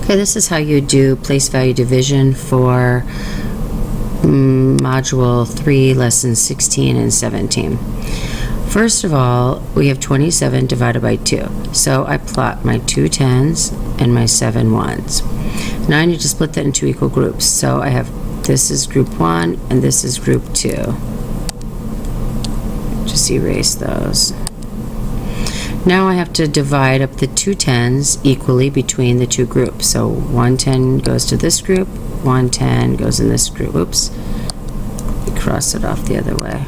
Okay, this is how you do place value division for Module 3, Lessons 16 and 17. First of all, we have 27 divided by 2. So I plot my 2 10s and my 7 1s. Now I need to split that into equal groups. So I have, this is group 1 and this is group 2. Just erase those. Now I have to divide up the 2 10s equally between the two groups. So 1 10 goes to this group, 1 10 goes in this group. Oops, cross it off the other way.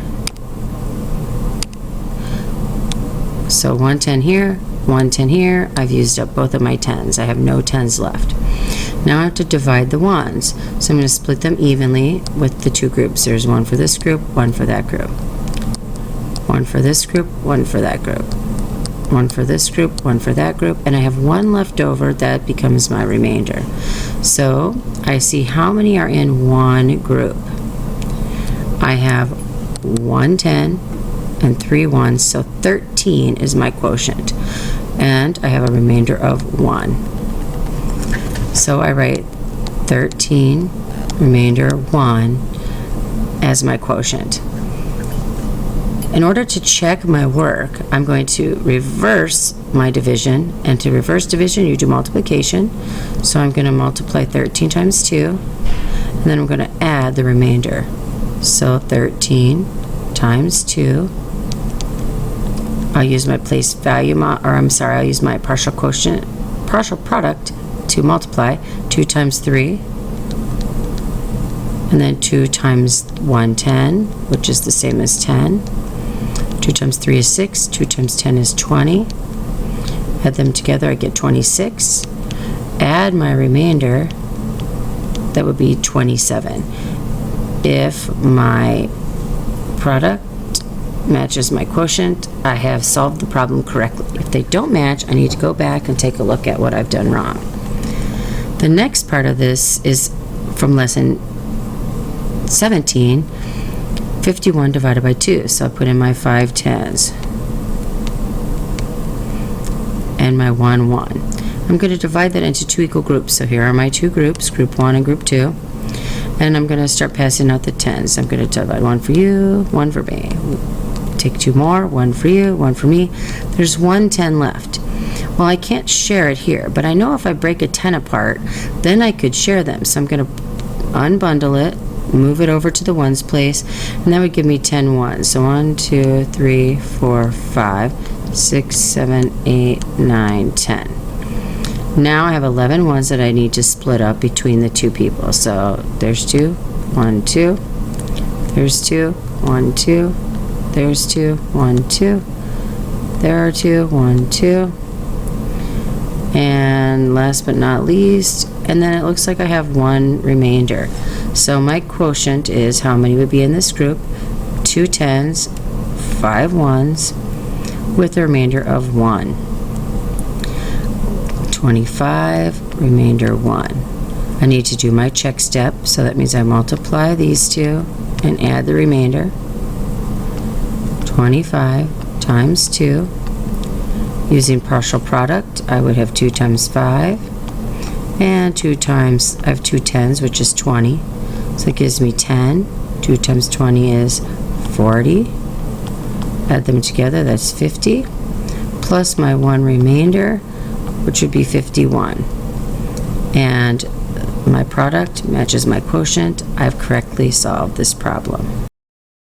So 1 10 here, 1 10 here. I've used up both of my 10s. I have no 10s left. Now I have to divide the 1s. So I'm going to split them evenly with the two groups. There's one for this group, one for that group. One for this group, one for that group. One for this group, one for that group, and I have one left over that becomes my remainder. So I see how many are in one group. I have 1 10 and 3 1s, so 13 is my quotient, and I have a remainder of 1. So I write 13 remainder 1 as my quotient. In order to check my work, I'm going to reverse my division, and to reverse division you do multiplication. So I'm going to multiply 13 times 2, and then I'm going to add the remainder. So 13 times 2, I'll use my place value, I'll use my partial quotient, partial product to multiply. 2 times 3, and then 2 times 1 10, which is the same as 10. 2 times 3 is 6, 2 times 10 is 20. Add them together, I get 26. Add my remainder, that would be 27. If my product matches my quotient, I have solved the problem correctly. If they don't match, I need to go back and take a look at what I've done wrong. The next part of this is from lesson 17, 51 divided by 2. So I put in my 5 10s and my 1 1. I'm going to divide that into 2 equal groups. So here are my 2 groups, group 1 and group 2. And I'm going to start passing out the 10s. I'm going to divide 1 for you, 1 for me. Take 2 more, 1 for you, 1 for me. There's 1 10 left. Well, I can't share it here, but I know if I break a 10 apart, then I could share them. So I'm going to unbundle it, move it over to the ones place, and that would give me 10 ones. So 1 2 3 4 5 6 7 8 9 10. Now I have 11 ones that I need to split up between the two people. So there's 2, 1 2, there's 2, 1 2, there's 2, 1 2, there are 2, 1 2, and last but not least, and then it looks like I have 1 remainder. So my quotient is how many would be in this group: 2 10s, 5 1s, with a remainder of 1. 25, remainder 1. I need to do my check step, so that means I multiply these two and add the remainder. 25 times 2. Using partial product, I would have 2 times 5, and 2 times, I have 2 10s, which is 20. So it gives me 10. 2 times 20 is 40. Add them together, that's 50. Plus my 1 remainder, which would be 51. And my product matches my quotient. I've correctly solved this problem.